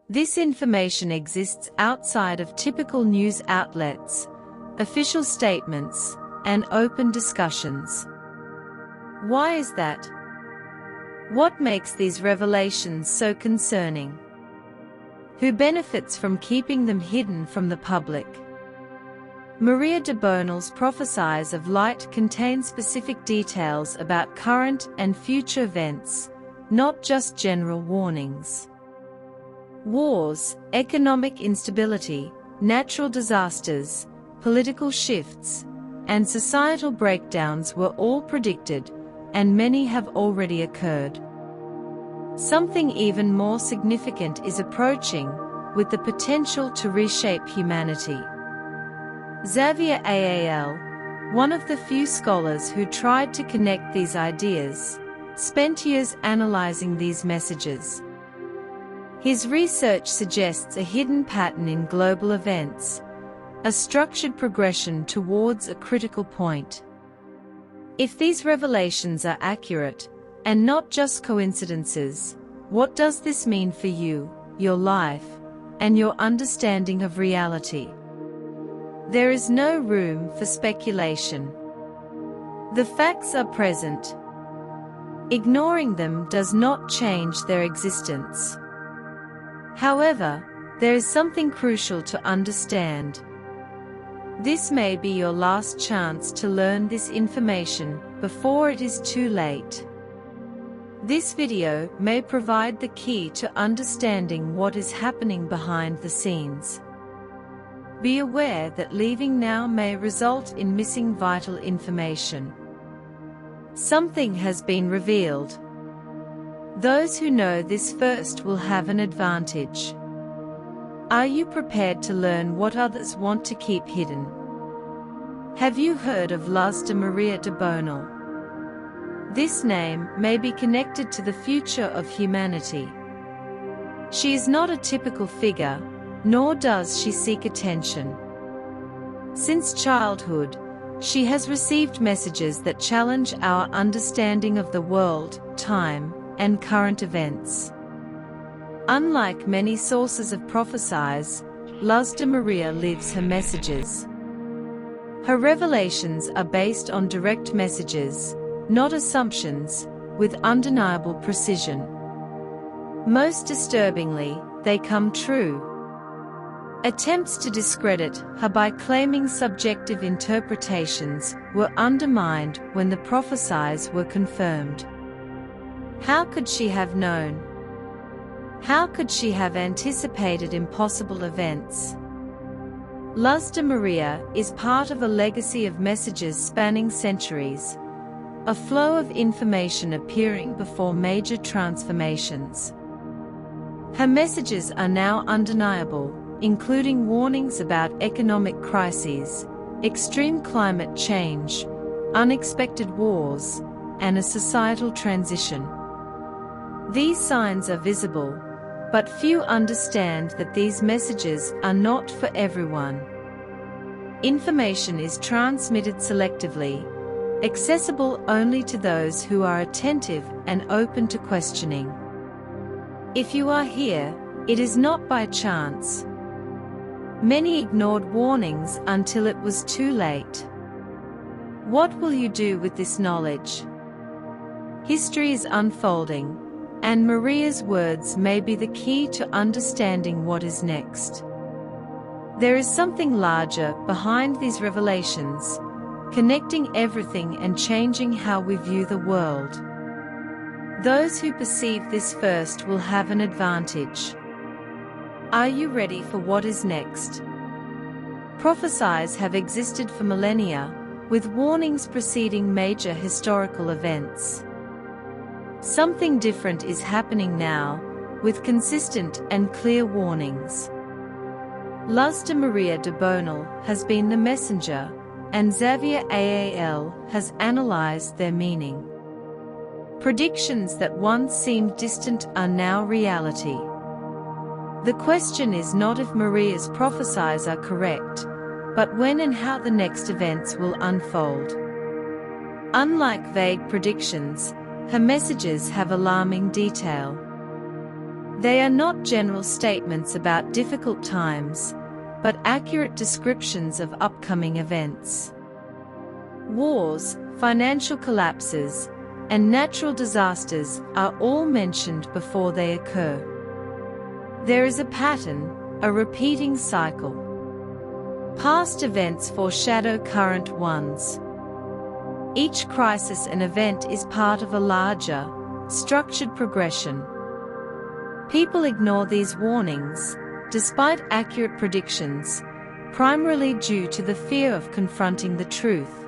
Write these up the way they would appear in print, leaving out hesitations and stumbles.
This information exists outside of typical news outlets, official statements, and open discussions. Why is that? What makes these revelations so concerning? Who benefits from keeping them hidden from the public? Maria de Bonal's Prophecies of Light contain specific details about current and future events, not just general warnings. Wars, economic instability, natural disasters, political shifts, and societal breakdowns were all predicted, and many have already occurred. Something even more significant is approaching, with the potential to reshape humanity. Xavier Ayral, one of the few scholars who tried to connect these ideas, spent years analyzing these messages. His research suggests a hidden pattern in global events, a structured progression towards a critical point. If these revelations are accurate, and not just coincidences, what does this mean for you, your life, and your understanding of reality? There is no room for speculation. The facts are present. Ignoring them does not change their existence. However, there is something crucial to understand. This may be your last chance to learn this information before it is too late. This video may provide the key to understanding what is happening behind the scenes. Be aware that leaving now may result in missing vital information. Something has been revealed. Those who know this first will have an advantage. Are you prepared to learn what others want to keep hidden? Have you heard of Luz de Maria de Bonal? This name may be connected to the future of humanity. She is not a typical figure, nor does she seek attention. Since childhood, she has received messages that challenge our understanding of the world, time, and current events. Unlike many sources of prophecies, Luz de Maria lives her messages. Her revelations are based on direct messages, not assumptions, with undeniable precision. Most disturbingly, they come true. Attempts to discredit her by claiming subjective interpretations were undermined when the prophecies were confirmed. How could she have known? How could she have anticipated impossible events? Luz de Maria is part of a legacy of messages spanning centuries, a flow of information appearing before major transformations. Her messages are now undeniable, including warnings about economic crises, extreme climate change, unexpected wars, and a societal transition. These signs are visible, but few understand that these messages are not for everyone. Information is transmitted selectively, accessible only to those who are attentive and open to questioning. If you are here, it is not by chance. Many ignored warnings until it was too late. What will you do with this knowledge? History is unfolding, and Maria's words may be the key to understanding what is next. There is something larger behind these revelations, connecting everything and changing how we view the world. Those who perceive this first will have an advantage. Are you ready for what is next? Prophecies have existed for millennia, with warnings preceding major historical events. Something different is happening now, with consistent and clear warnings. Luz de Maria de Bonal has been the messenger, and Xavier Ayral has analyzed their meaning. Predictions that once seemed distant are now reality. The question is not if Maria's prophecies are correct, but when and how the next events will unfold. Unlike vague predictions, her messages have alarming detail. They are not general statements about difficult times, but accurate descriptions of upcoming events. Wars, financial collapses, and natural disasters are all mentioned before they occur. There is a pattern, a repeating cycle. Past events foreshadow current ones. Each crisis and event is part of a larger, structured progression. People ignore these warnings, despite accurate predictions, primarily due to the fear of confronting the truth.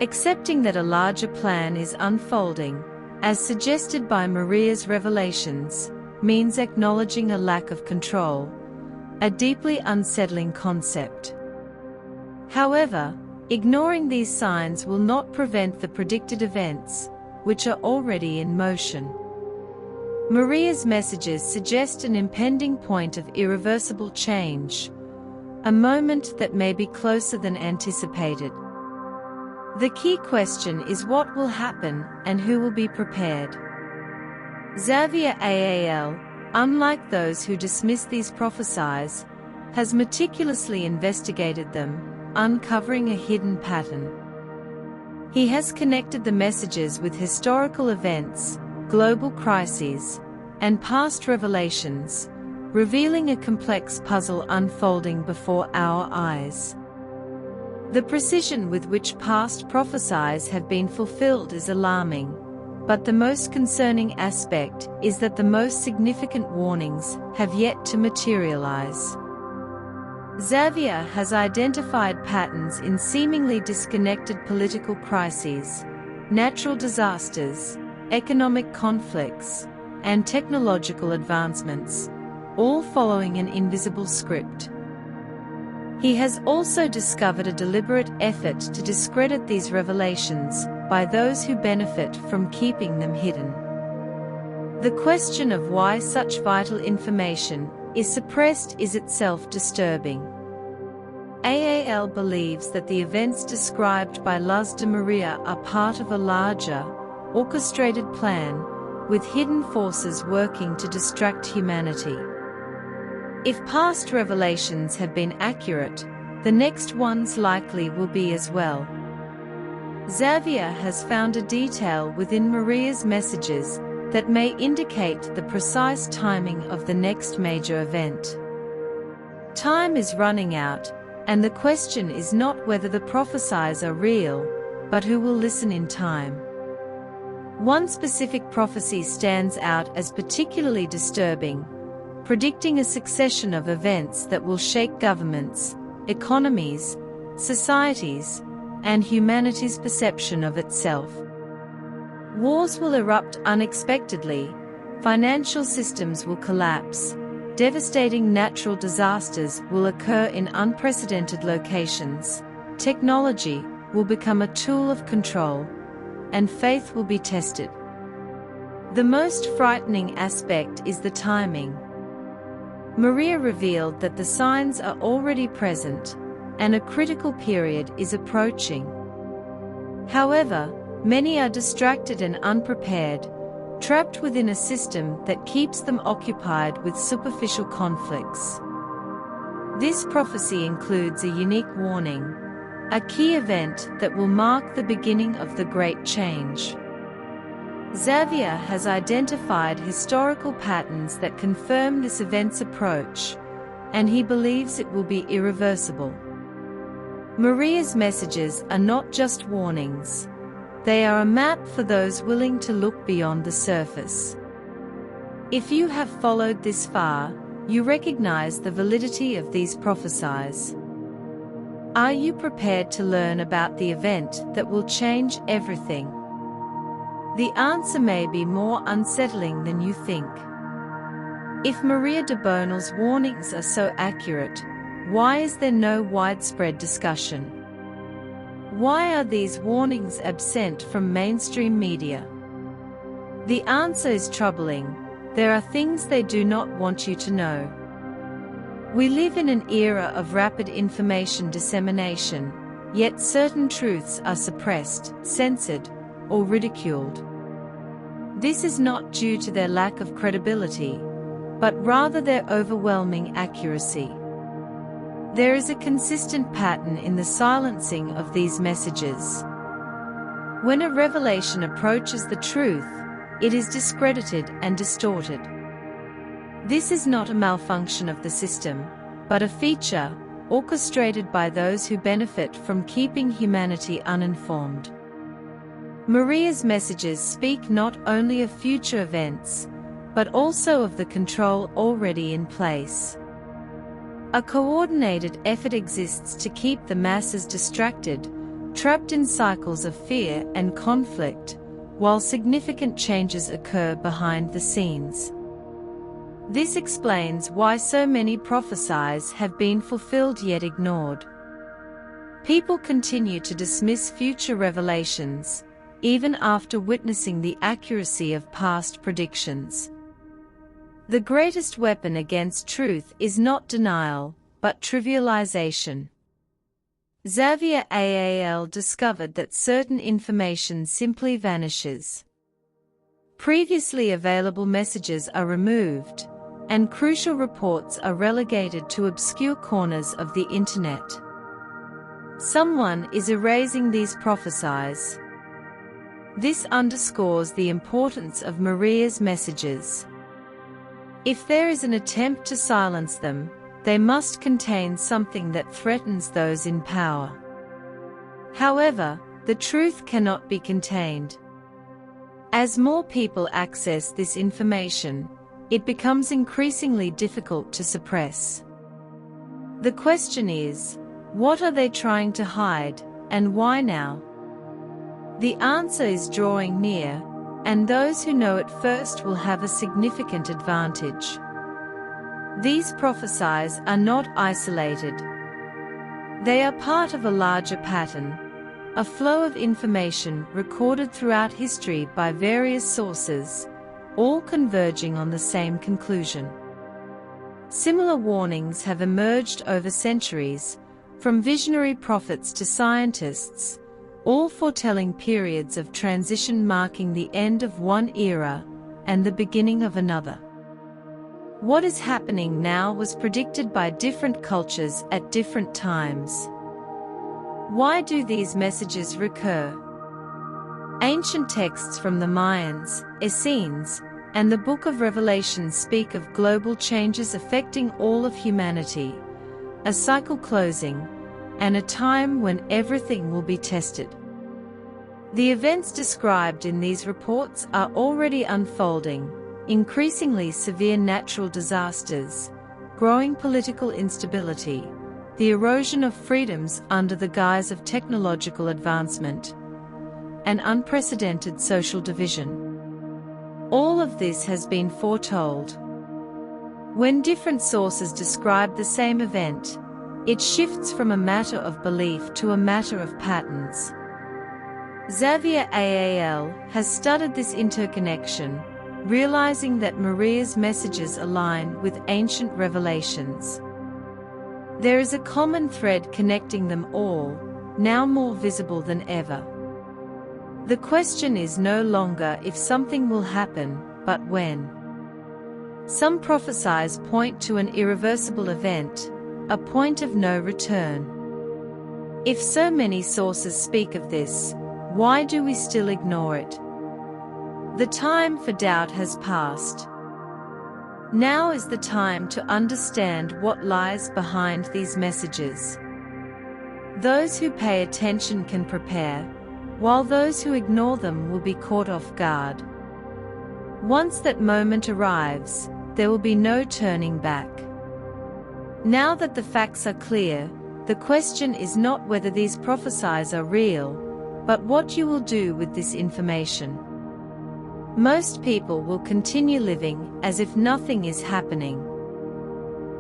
Accepting that a larger plan is unfolding, as suggested by Maria's revelations, means acknowledging a lack of control, a deeply unsettling concept. However, ignoring these signs will not prevent the predicted events, which are already in motion. Maria's messages suggest an impending point of irreversible change, a moment that may be closer than anticipated. The key question is what will happen and who will be prepared. Xavier Ayral, unlike those who dismiss these prophecies, has meticulously investigated them, uncovering a hidden pattern. He has connected the messages with historical events, global crises, and past revelations, revealing a complex puzzle unfolding before our eyes. The precision with which past prophecies have been fulfilled is alarming, but the most concerning aspect is that the most significant warnings have yet to materialize. Xavier has identified patterns in seemingly disconnected political crises, natural disasters, economic conflicts, and technological advancements, all following an invisible script. He has also discovered a deliberate effort to discredit these revelations by those who benefit from keeping them hidden. The question of why such vital information is suppressed is itself disturbing. Ayral believes that the events described by Luz de Maria are part of a larger, orchestrated plan, with hidden forces working to distract humanity. If past revelations have been accurate, the next ones likely will be as well. Xavier has found a detail within Maria's messages that may indicate the precise timing of the next major event. Time is running out, and the question is not whether the prophecies are real, but who will listen in time. One specific prophecy stands out as particularly disturbing, predicting a succession of events that will shake governments, economies, societies, and humanity's perception of itself. Wars will erupt unexpectedly, financial systems will collapse, devastating natural disasters will occur in unprecedented locations, technology will become a tool of control, and faith will be tested. The most frightening aspect is the timing. Maria revealed that the signs are already present, and a critical period is approaching. However, many are distracted and unprepared, trapped within a system that keeps them occupied with superficial conflicts. This prophecy includes a unique warning, a key event that will mark the beginning of the great change. Xavier has identified historical patterns that confirm this event's approach, and he believes it will be irreversible. Maria's messages are not just warnings. They are a map for those willing to look beyond the surface. If you have followed this far, you recognize the validity of these prophecies. Are you prepared to learn about the event that will change everything? The answer may be more unsettling than you think. If Maria de Bonal's warnings are so accurate, why is there no widespread discussion? Why are these warnings absent from mainstream media? The answer is troubling. There are things they do not want you to know. We live in an era of rapid information dissemination, yet certain truths are suppressed, censored, or ridiculed. This is not due to their lack of credibility, but rather their overwhelming accuracy. There is a consistent pattern in the silencing of these messages. When a revelation approaches the truth, it is discredited and distorted. This is not a malfunction of the system, but a feature, orchestrated by those who benefit from keeping humanity uninformed. Maria's messages speak not only of future events, but also of the control already in place. A coordinated effort exists to keep the masses distracted, trapped in cycles of fear and conflict, while significant changes occur behind the scenes. This explains why so many prophecies have been fulfilled yet ignored. People continue to dismiss future revelations, even after witnessing the accuracy of past predictions. The greatest weapon against truth is not denial, but trivialization. Xavier Ayral discovered that certain information simply vanishes. Previously available messages are removed, and crucial reports are relegated to obscure corners of the internet. Someone is erasing these prophecies. This underscores the importance of Maria's messages. If there is an attempt to silence them, they must contain something that threatens those in power. However, the truth cannot be contained. As more people access this information, it becomes increasingly difficult to suppress. The question is, what are they trying to hide, and why now? The answer is drawing near, and those who know it first will have a significant advantage. These prophecies are not isolated. They are part of a larger pattern, a flow of information recorded throughout history by various sources, all converging on the same conclusion. Similar warnings have emerged over centuries, from visionary prophets to scientists, all foretelling periods of transition marking the end of one era and the beginning of another. What is happening now was predicted by different cultures at different times. Why do these messages recur? Ancient texts from the Mayans, Essenes, and the Book of Revelation speak of global changes affecting all of humanity, a cycle closing, and a time when everything will be tested. The events described in these reports are already unfolding: increasingly severe natural disasters, growing political instability, the erosion of freedoms under the guise of technological advancement, and unprecedented social division. All of this has been foretold. When different sources describe the same event, it shifts from a matter of belief to a matter of patterns. Xavier Ayral has studied this interconnection, realizing that Maria's messages align with ancient revelations. There is a common thread connecting them all, now more visible than ever. The question is no longer if something will happen, but when. Some prophecies point to an irreversible event, a point of no return. If so many sources speak of this, why do we still ignore it? The time for doubt has passed. Now is the time to understand what lies behind these messages. Those who pay attention can prepare, while those who ignore them will be caught off guard. Once that moment arrives, there will be no turning back. Now that the facts are clear, the question is not whether these prophecies are real, but what you will do with this information. Most people will continue living as if nothing is happening.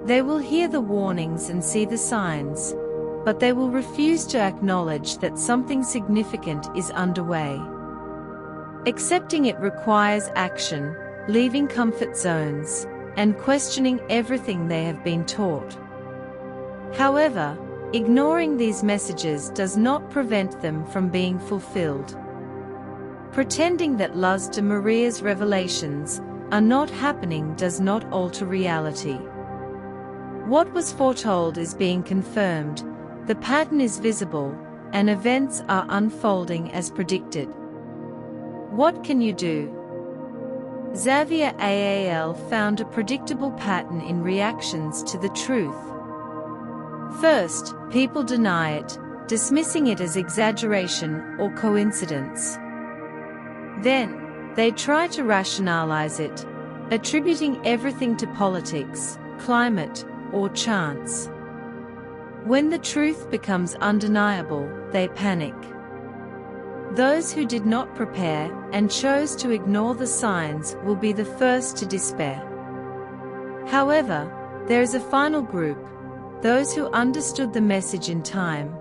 They will hear the warnings and see the signs, but they will refuse to acknowledge that something significant is underway. Accepting it requires action, leaving comfort zones, and questioning everything they have been taught. However, ignoring these messages does not prevent them from being fulfilled. Pretending that Luz de Maria's revelations are not happening does not alter reality. What was foretold is being confirmed, the pattern is visible, and events are unfolding as predicted. What can you do? Xavier Ayral found a predictable pattern in reactions to the truth. First, people deny it, dismissing it as exaggeration or coincidence. Then, they try to rationalize it, attributing everything to politics, climate, or chance. When the truth becomes undeniable, they panic. Those who did not prepare and chose to ignore the signs will be the first to despair. However, there is a final group, those who understood the message in time,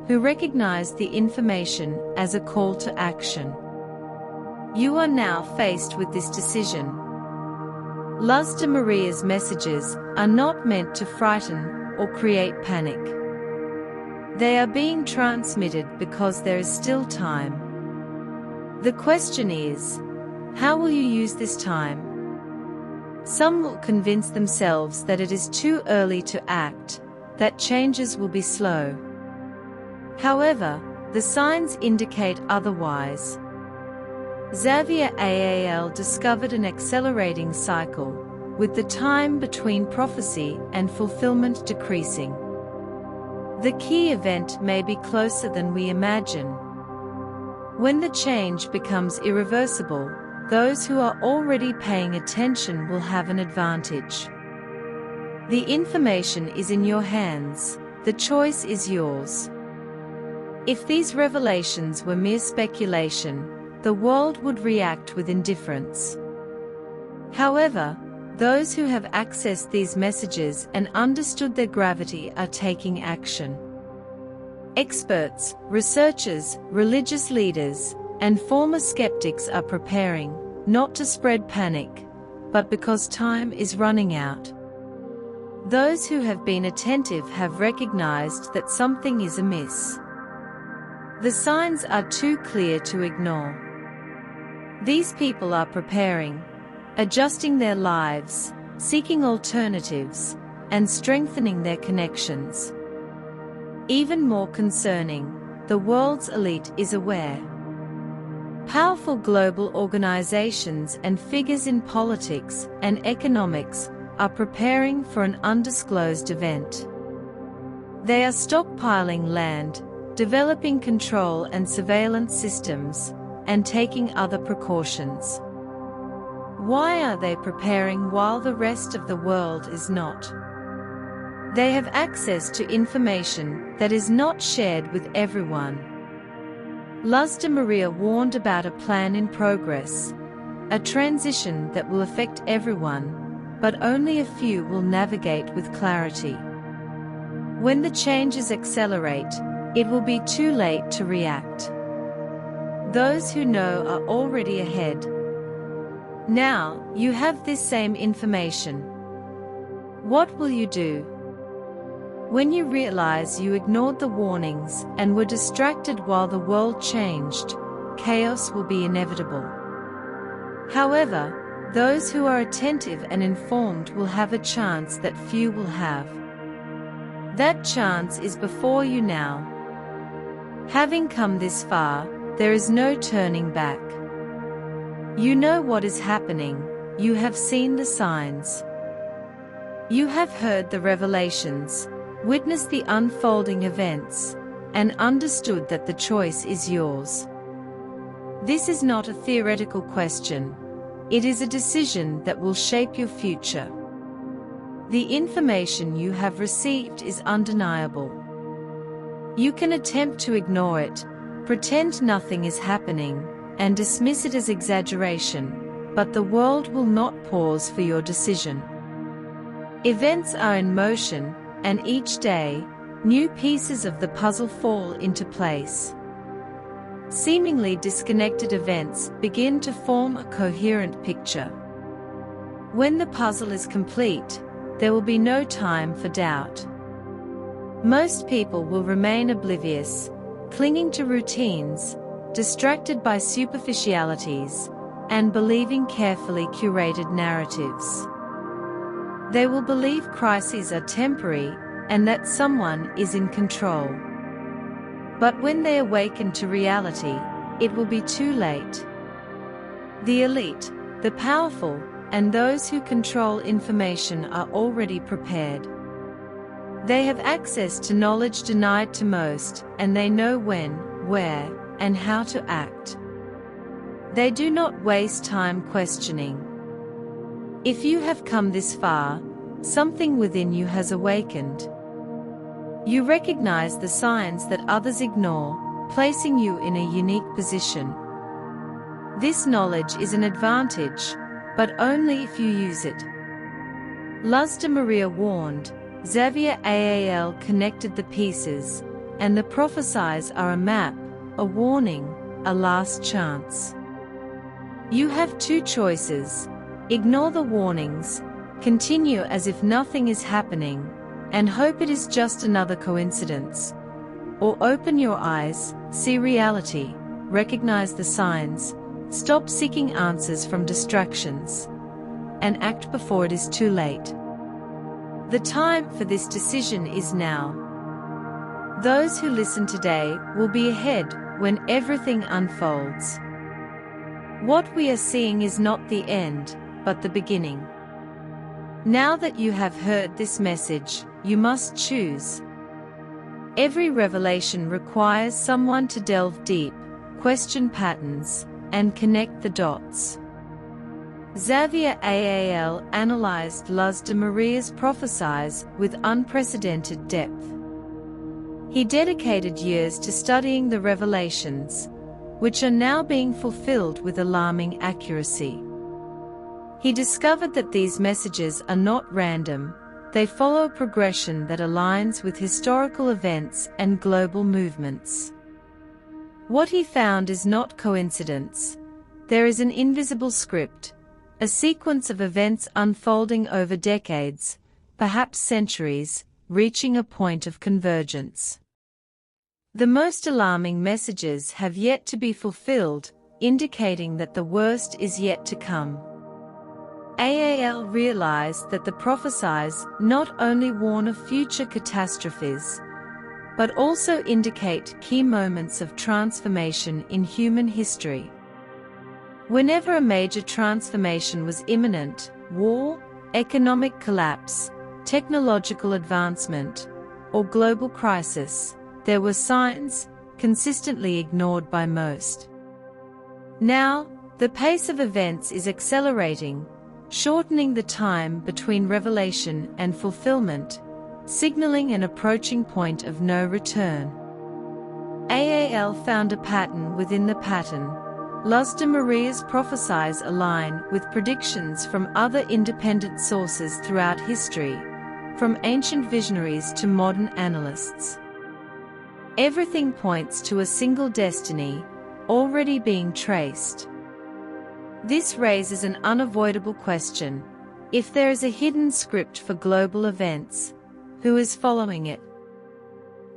who recognized the information as a call to action. You are now faced with this decision. Luz de Maria's messages are not meant to frighten or create panic. They are being transmitted because there is still time. The question is, how will you use this time? Some will convince themselves that it is too early to act, that changes will be slow. However, the signs indicate otherwise. Xavier Ayral discovered an accelerating cycle, with the time between prophecy and fulfillment decreasing. The key event may be closer than we imagine. When the change becomes irreversible, those who are already paying attention will have an advantage. The information is in your hands, the choice is yours. If these revelations were mere speculation, the world would react with indifference. However, those who have accessed these messages and understood their gravity are taking action. Experts, researchers, religious leaders, and former skeptics are preparing, not to spread panic, but because time is running out. Those who have been attentive have recognized that something is amiss. The signs are too clear to ignore. These people are preparing, adjusting their lives, seeking alternatives, and strengthening their connections. Even more concerning, the world's elite is aware. Powerful global organizations and figures in politics and economics are preparing for an undisclosed event. They are stockpiling land, developing control and surveillance systems, and taking other precautions. Why are they preparing while the rest of the world is not? They have access to information that is not shared with everyone. Luz de Maria warned about a plan in progress, a transition that will affect everyone, but only a few will navigate with clarity. When the changes accelerate, it will be too late to react. Those who know are already ahead. Now, you have this same information. What will you do? When you realize you ignored the warnings and were distracted while the world changed, chaos will be inevitable. However, those who are attentive and informed will have a chance that few will have. That chance is before you now. Having come this far, there is no turning back. You know what is happening, you have seen the signs. You have heard the revelations, witnessed the unfolding events, and understood that the choice is yours. This is not a theoretical question. It is a decision that will shape your future. The information you have received is undeniable. You can attempt to ignore it, pretend nothing is happening, and dismiss it as exaggeration, but the world will not pause for your decision. Events are in motion, and each day, new pieces of the puzzle fall into place. Seemingly disconnected events begin to form a coherent picture. When the puzzle is complete, there will be no time for doubt. Most people will remain oblivious, clinging to routines, distracted by superficialities, and believing carefully curated narratives. They will believe crises are temporary and that someone is in control. But when they awaken to reality, it will be too late. The elite, the powerful, and those who control information are already prepared. They have access to knowledge denied to most, and they know when, where, and how to act. They do not waste time questioning. If you have come this far, something within you has awakened. You recognize the signs that others ignore, placing you in a unique position. This knowledge is an advantage, but only if you use it. Luz de Maria warned, Xavier Ayral connected the pieces, and the Prophecies are a map, a warning, a last chance. You have two choices: ignore the warnings, continue as if nothing is happening, and hope it is just another coincidence. Or open your eyes, see reality, recognize the signs, stop seeking answers from distractions, and act before it is too late. The time for this decision is now. Those who listen today will be ahead when everything unfolds. What we are seeing is not the end, but the beginning. Now that you have heard this message, you must choose. Every revelation requires someone to delve deep, question patterns, and connect the dots. Xavier Ayral analyzed Luz de Maria's Prophecies with unprecedented depth. He dedicated years to studying the revelations, which are now being fulfilled with alarming accuracy. He discovered that these messages are not random, they follow progression that aligns with historical events and global movements. What he found is not coincidence. There is an invisible script, a sequence of events unfolding over decades, perhaps centuries, reaching a point of convergence. The most alarming messages have yet to be fulfilled, indicating that the worst is yet to come. Ayral realized that the Prophecies not only warn of future catastrophes, but also indicate key moments of transformation in human history. Whenever a major transformation was imminent, war, economic collapse, technological advancement, or global crisis, there were signs, consistently ignored by most. Now, the pace of events is accelerating, shortening the time between revelation and fulfillment, signaling an approaching point of no return. Ayral found a pattern within the pattern. Luz de Maria's Prophecies align with predictions from other independent sources throughout history, from ancient visionaries to modern analysts. Everything points to a single destiny, already being traced. This raises an unavoidable question: if there is a hidden script for global events, who is following it?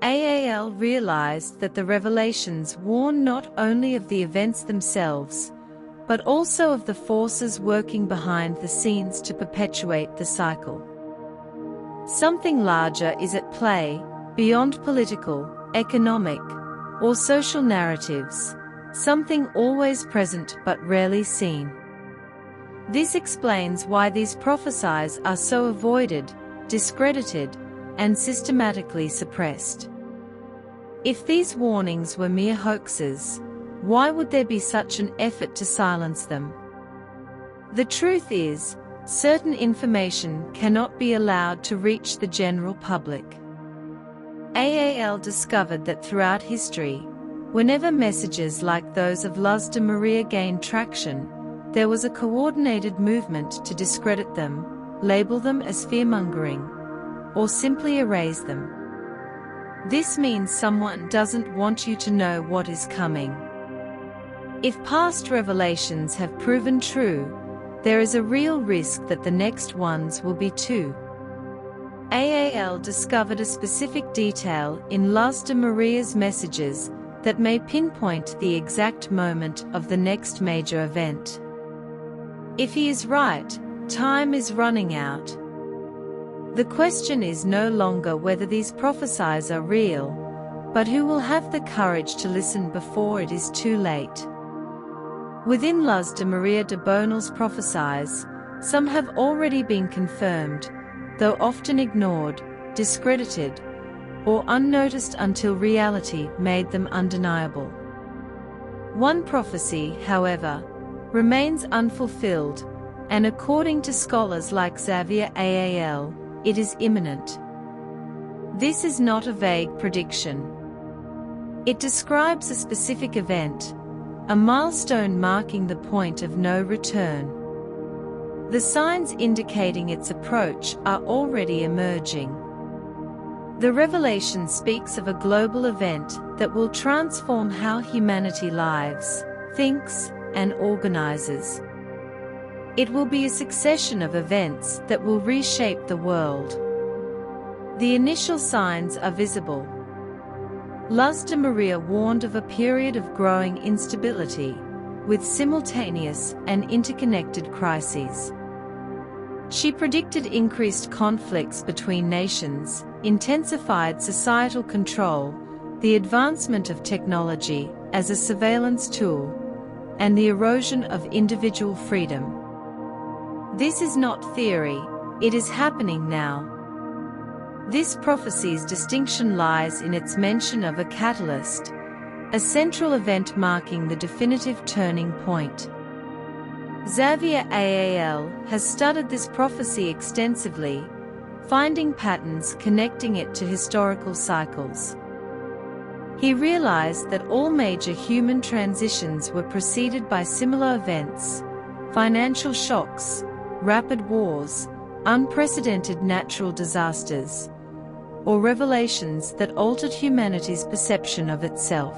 Ayral realized that the revelations warn not only of the events themselves, but also of the forces working behind the scenes to perpetuate the cycle. Something larger is at play, beyond political, economic, or social narratives, something always present but rarely seen. This explains why these prophecies are so avoided, discredited, and systematically suppressed. If these warnings were mere hoaxes, why would there be such an effort to silence them? The truth is, certain information cannot be allowed to reach the general public. Ayral discovered that throughout history, whenever messages like those of Luz de Maria gained traction, there was a coordinated movement to discredit them, label them as fear-mongering, or simply erase them. This means someone doesn't want you to know what is coming. If past revelations have proven true, there is a real risk that the next ones will be too. Ayral discovered a specific detail in Luz de Maria's messages that may pinpoint the exact moment of the next major event. If he is right, time is running out. The question is no longer whether these prophecies are real, but who will have the courage to listen before it is too late. Within Luz de Maria de Bonal's prophecies, some have already been confirmed, though often ignored, discredited, or unnoticed until reality made them undeniable. One prophecy, however, remains unfulfilled, and according to scholars like Xavier Ayral, it is imminent. This is not a vague prediction. It describes a specific event, a milestone marking the point of no return. The signs indicating its approach are already emerging. The revelation speaks of a global event that will transform how humanity lives, thinks, and organizes. It will be a succession of events that will reshape the world. The initial signs are visible. Luz de Maria warned of a period of growing instability, with simultaneous and interconnected crises. She predicted increased conflicts between nations, intensified societal control, the advancement of technology as a surveillance tool, and the erosion of individual freedom. This is not theory, it is happening now. This prophecy's distinction lies in its mention of a catalyst, a central event marking the definitive turning point. Xavier Ayral has studied this prophecy extensively, finding patterns connecting it to historical cycles. He realized that all major human transitions were preceded by similar events: financial shocks, rapid wars, unprecedented natural disasters, or revelations that altered humanity's perception of itself.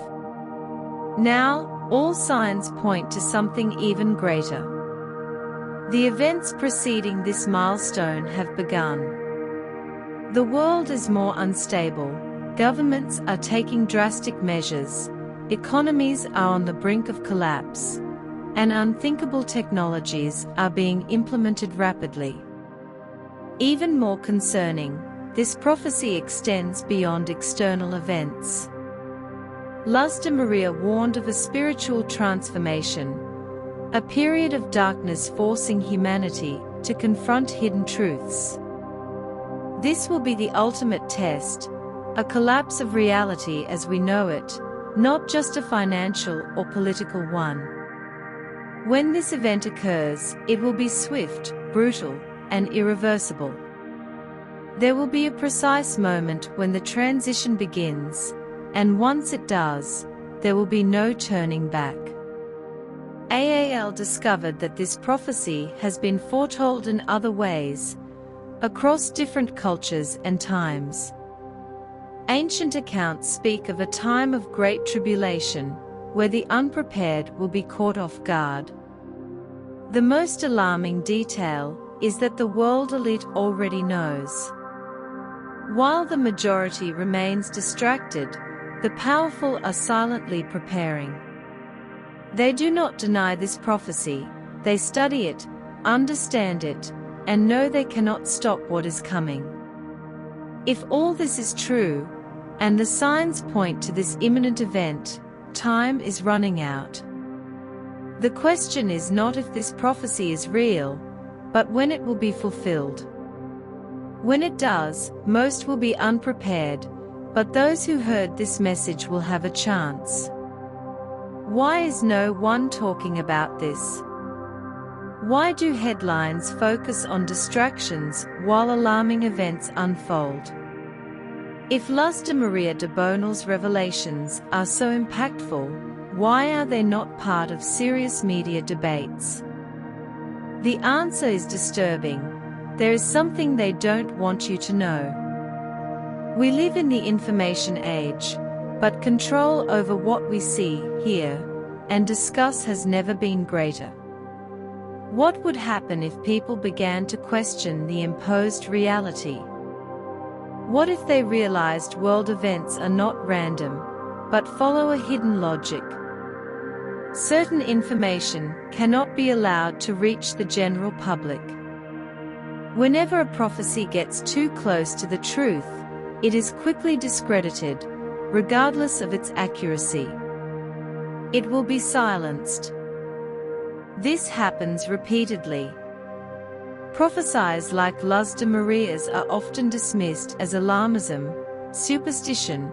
Now, all signs point to something even greater. The events preceding this milestone have begun. The world is more unstable, governments are taking drastic measures, economies are on the brink of collapse, and unthinkable technologies are being implemented rapidly. Even more concerning, this prophecy extends beyond external events. Luz de Maria warned of a spiritual transformation, a period of darkness forcing humanity to confront hidden truths. This will be the ultimate test, a collapse of reality as we know it, not just a financial or political one. When this event occurs, it will be swift, brutal, and irreversible. There will be a precise moment when the transition begins, and once it does, there will be no turning back. Ayral discovered that this prophecy has been foretold in other ways, across different cultures and times. Ancient accounts speak of a time of great tribulation, where the unprepared will be caught off guard. The most alarming detail is that the world elite already knows. While the majority remains distracted, the powerful are silently preparing. They do not deny this prophecy, they study it, understand it, and know they cannot stop what is coming. If all this is true, and the signs point to this imminent event, time is running out. The question is not if this prophecy is real, but when it will be fulfilled. When it does, most will be unprepared, but those who heard this message will have a chance. Why is no one talking about this? Why do headlines focus on distractions while alarming events unfold? If Luz de Maria de Bonal's revelations are so impactful, why are they not part of serious media debates? The answer is disturbing. There is something they don't want you to know. We live in the information age, but control over what we see, hear, and discuss has never been greater. What would happen if people began to question the imposed reality? What if they realized world events are not random, but follow a hidden logic? Certain information cannot be allowed to reach the general public. Whenever a prophecy gets too close to the truth, it is quickly discredited, regardless of its accuracy. It will be silenced. This happens repeatedly. Prophecies like Luz de Maria's are often dismissed as alarmism, superstition,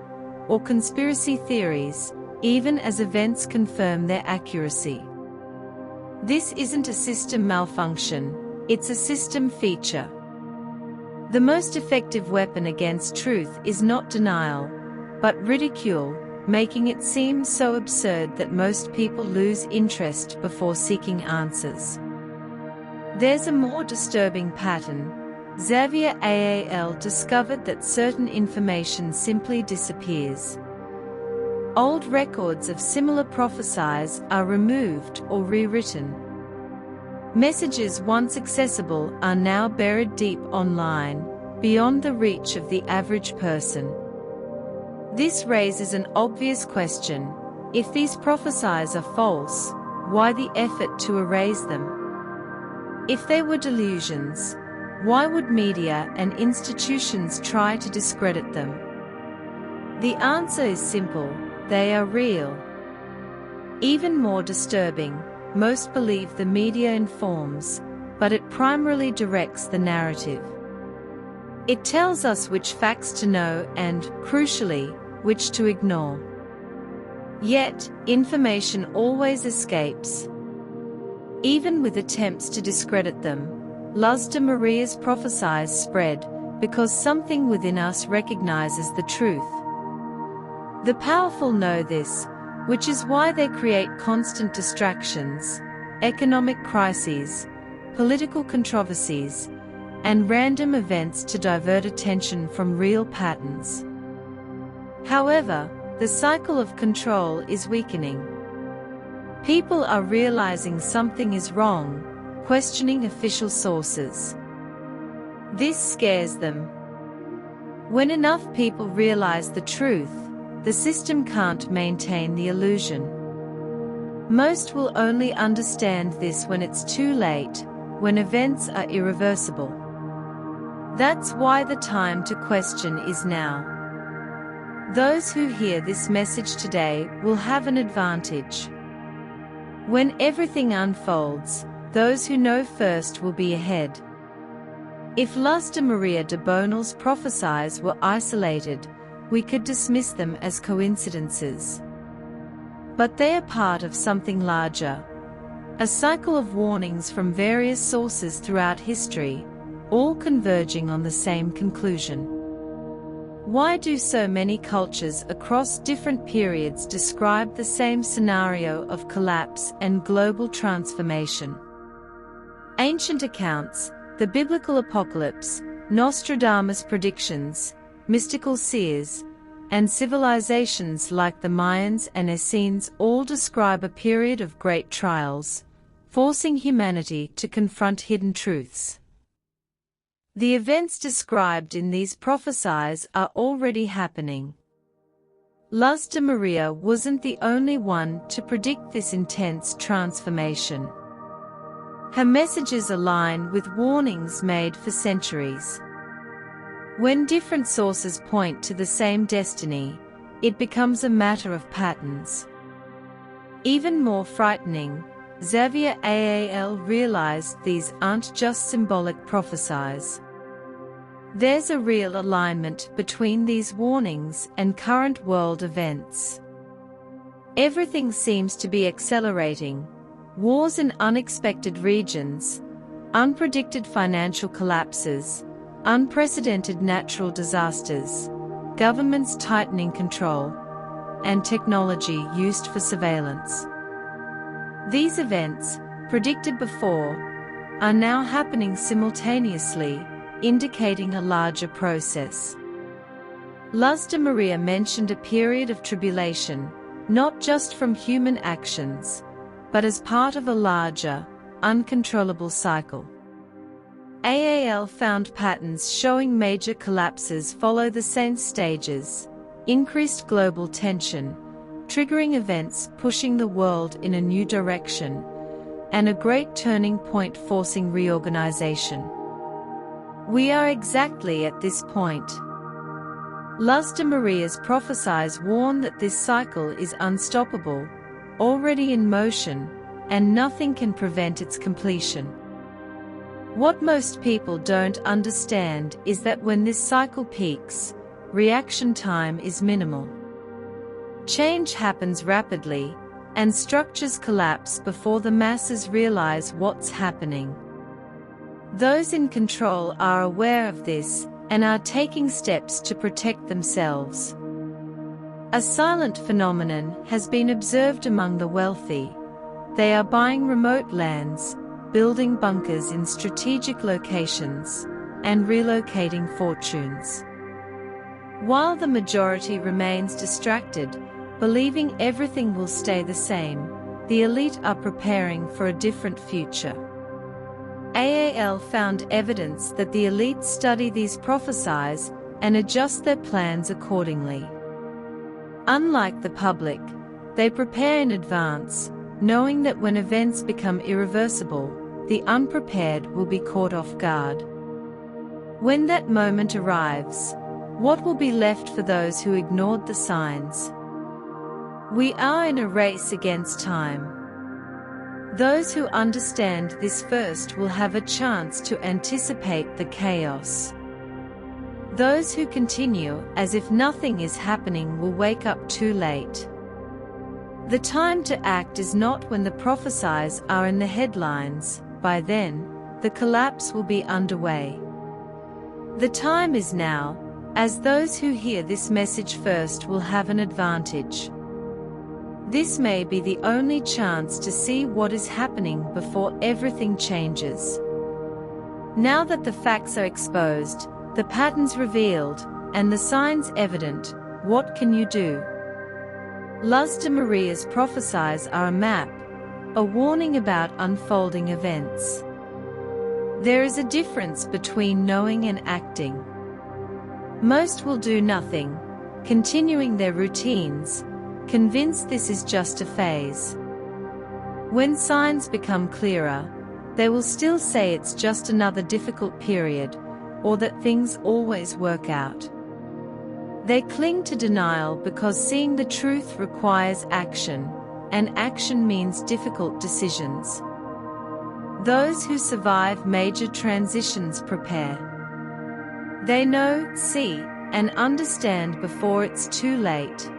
or conspiracy theories, even as events confirm their accuracy. This isn't a system malfunction, it's a system feature. The most effective weapon against truth is not denial, but ridicule, making it seem so absurd that most people lose interest before seeking answers. There's a more disturbing pattern. Xavier Ayral discovered that certain information simply disappears. Old records of similar prophecies are removed or rewritten. Messages once accessible are now buried deep online, beyond the reach of the average person. This raises an obvious question: if these prophecies are false, why the effort to erase them? If they were delusions, why would media and institutions try to discredit them? The answer is simple: they are real. Even more disturbing, most believe the media informs, but it primarily directs the narrative. It tells us which facts to know and, crucially, which to ignore. Yet, information always escapes. Even with attempts to discredit them, Luz de Maria's prophecies spread, because something within us recognizes the truth. The powerful know this, which is why they create constant distractions, economic crises, political controversies, and random events to divert attention from real patterns. However, the cycle of control is weakening. People are realizing something is wrong, questioning official sources. This scares them. When enough people realize the truth, the system can't maintain the illusion. Most will only understand this when it's too late, when events are irreversible. That's why the time to question is now. Those who hear this message today will have an advantage. When everything unfolds, those who know first will be ahead. If Luz de Maria de Bonal's prophecies were isolated, we could dismiss them as coincidences. But they are part of something larger. A cycle of warnings from various sources throughout history, all converging on the same conclusion. Why do so many cultures across different periods describe the same scenario of collapse and global transformation? Ancient accounts, the biblical apocalypse, Nostradamus' predictions, mystical seers, and civilizations like the Mayans and Essenes all describe a period of great trials, forcing humanity to confront hidden truths. The events described in these prophecies are already happening. Luz de Maria wasn't the only one to predict this intense transformation. Her messages align with warnings made for centuries. When different sources point to the same destiny, it becomes a matter of patterns. Even more frightening, Xavier Ayral realized these aren't just symbolic prophecies. There's a real alignment between these warnings and current world events. Everything seems to be accelerating: wars in unexpected regions, unpredicted financial collapses, unprecedented natural disasters, governments tightening control, and technology used for surveillance. These events, predicted before, are now happening simultaneously, indicating a larger process. Luz de Maria mentioned a period of tribulation, not just from human actions, but as part of a larger, uncontrollable cycle. Ayral found patterns showing major collapses follow the same stages: increased global tension, triggering events pushing the world in a new direction, and a great turning point forcing reorganization. We are exactly at this point. Luz de Maria's Prophecies warn that this cycle is unstoppable, already in motion, and nothing can prevent its completion. What most people don't understand is that when this cycle peaks, reaction time is minimal. Change happens rapidly, and structures collapse before the masses realize what's happening. Those in control are aware of this and are taking steps to protect themselves. A silent phenomenon has been observed among the wealthy. They are buying remote lands, building bunkers in strategic locations, and relocating fortunes. While the majority remains distracted, believing everything will stay the same, the elite are preparing for a different future. AAL found evidence that the elite study these prophecies and adjust their plans accordingly. Unlike the public, they prepare in advance, knowing that when events become irreversible, the unprepared will be caught off guard. When that moment arrives, what will be left for those who ignored the signs? We are in a race against time. Those who understand this first will have a chance to anticipate the chaos. Those who continue as if nothing is happening will wake up too late. The time to act is not when the prophecies are in the headlines. By then, the collapse will be underway. The time is now, as those who hear this message first will have an advantage. This may be the only chance to see what is happening before everything changes. Now that the facts are exposed, the patterns revealed, and the signs evident, what can you do? Luz de Maria's Prophecies are a map, a warning about unfolding events. There is a difference between knowing and acting. Most will do nothing, continuing their routines, convinced this is just a phase. When signs become clearer, they will still say it's just another difficult period, or that things always work out. They cling to denial because seeing the truth requires action, and action means difficult decisions. Those who survive major transitions prepare. They know, see, and understand before it's too late.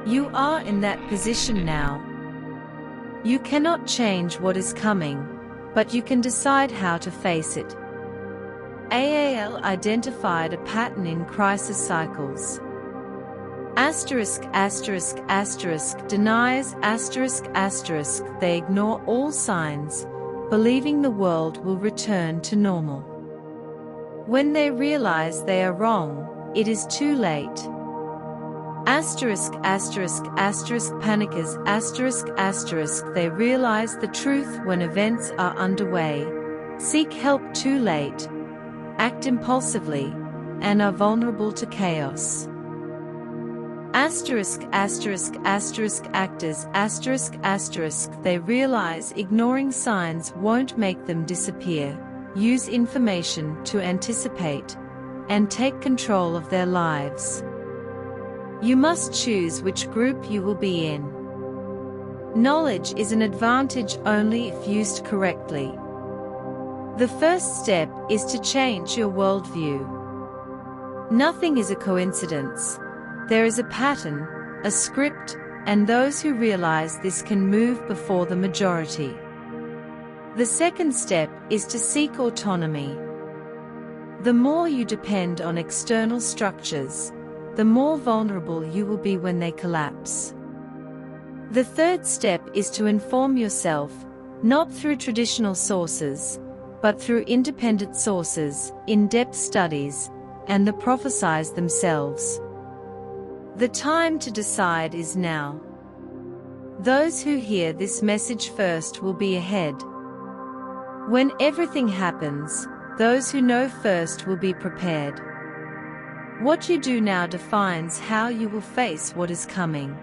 You are in that position now. You cannot change what is coming, but you can decide how to face it. AAL identified a pattern in crisis cycles. Deniers, they ignore all signs, believing the world will return to normal. When they realize they are wrong, it is too late. Panickers, they realize the truth when events are underway, seek help too late, act impulsively, and are vulnerable to chaos. Actors, they realize ignoring signs won't make them disappear, use information to anticipate, and take control of their lives. You must choose which group you will be in. Knowledge is an advantage only if used correctly. The first step is to change your worldview. Nothing is a coincidence. There is a pattern, a script, and those who realize this can move before the majority. The second step is to seek autonomy. The more you depend on external structures, the more vulnerable you will be when they collapse. The third step is to inform yourself, not through traditional sources, but through independent sources, in-depth studies, and the prophecies themselves. The time to decide is now. Those who hear this message first will be ahead. When everything happens, those who know first will be prepared. What you do now defines how you will face what is coming.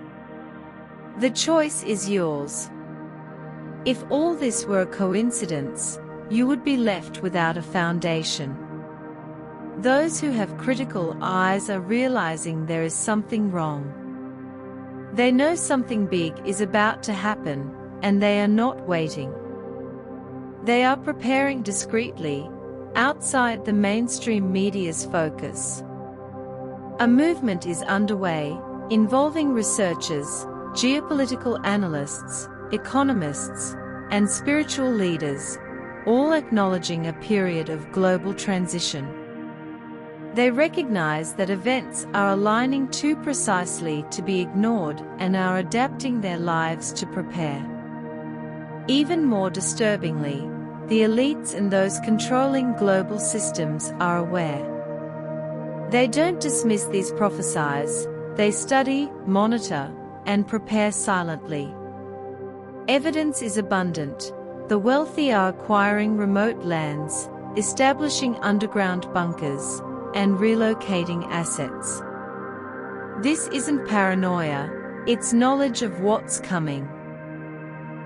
The choice is yours. If all this were a coincidence, you would be left without a foundation. Those who have critical eyes are realizing there is something wrong. They know something big is about to happen, and they are not waiting. They are preparing discreetly, outside the mainstream media's focus. A movement is underway, involving researchers, geopolitical analysts, economists, and spiritual leaders, all acknowledging a period of global transition. They recognize that events are aligning too precisely to be ignored and are adapting their lives to prepare. Even more disturbingly, the elites and those controlling global systems are aware. They don't dismiss these prophecies, they study, monitor, and prepare silently. Evidence is abundant. The wealthy are acquiring remote lands, establishing underground bunkers, and relocating assets. This isn't paranoia, it's knowledge of what's coming.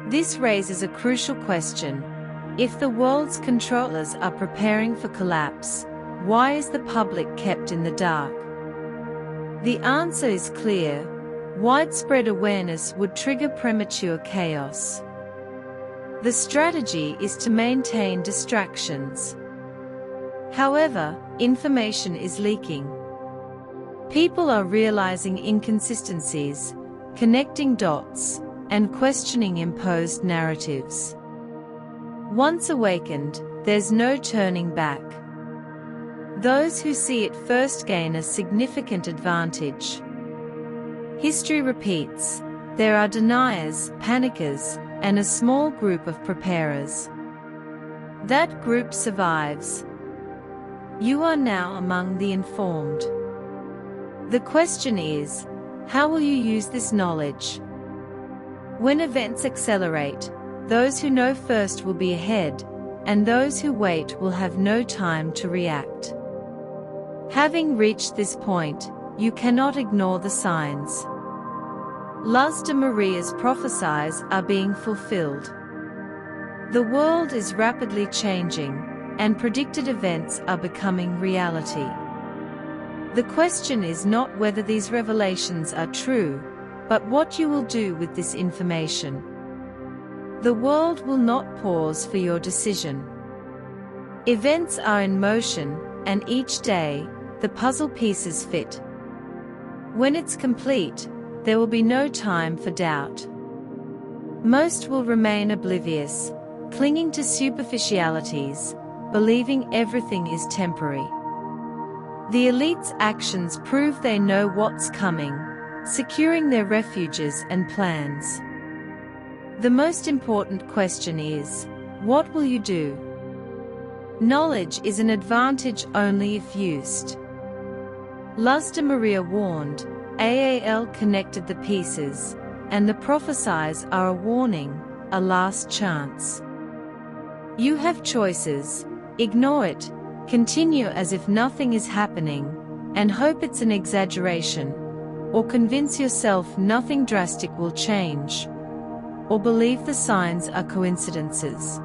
This raises a crucial question. If the world's controllers are preparing for collapse, why is the public kept in the dark? The answer is clear. Widespread awareness would trigger premature chaos. The strategy is to maintain distractions. However, information is leaking. People are realizing inconsistencies, connecting dots, and questioning imposed narratives. Once awakened, there's no turning back. Those who see it first gain a significant advantage. History repeats. There are deniers, panickers, and a small group of preparers. That group survives. You are now among the informed. The question is, how will you use this knowledge? When events accelerate, those who know first will be ahead, and those who wait will have no time to react. Having reached this point, you cannot ignore the signs. Luz de Maria's prophecies are being fulfilled. The world is rapidly changing, and predicted events are becoming reality. The question is not whether these revelations are true, but what you will do with this information. The world will not pause for your decision. Events are in motion, and each day, the puzzle pieces fit. When it's complete, there will be no time for doubt. Most will remain oblivious, clinging to superficialities, believing everything is temporary. The elite's actions prove they know what's coming, securing their refuges and plans. The most important question is, what will you do? Knowledge is an advantage only if used. Luz de Maria warned, Ayral connected the pieces, and the prophecies are a warning, a last chance. You have choices. Ignore it, continue as if nothing is happening, and hope it's an exaggeration, or convince yourself nothing drastic will change, or believe the signs are coincidences.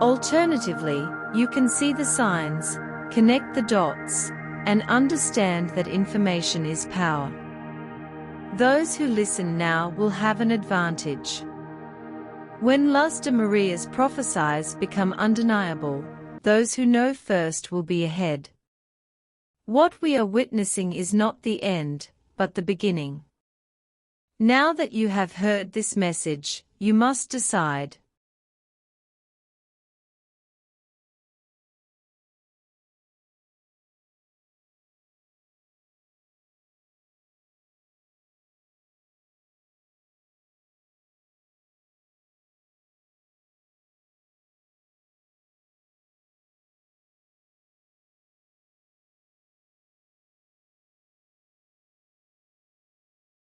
Alternatively, you can see the signs, connect the dots, and understand that information is power. Those who listen now will have an advantage. When Luz de Maria's prophecies become undeniable, those who know first will be ahead. What we are witnessing is not the end, but the beginning. Now that you have heard this message, you must decide.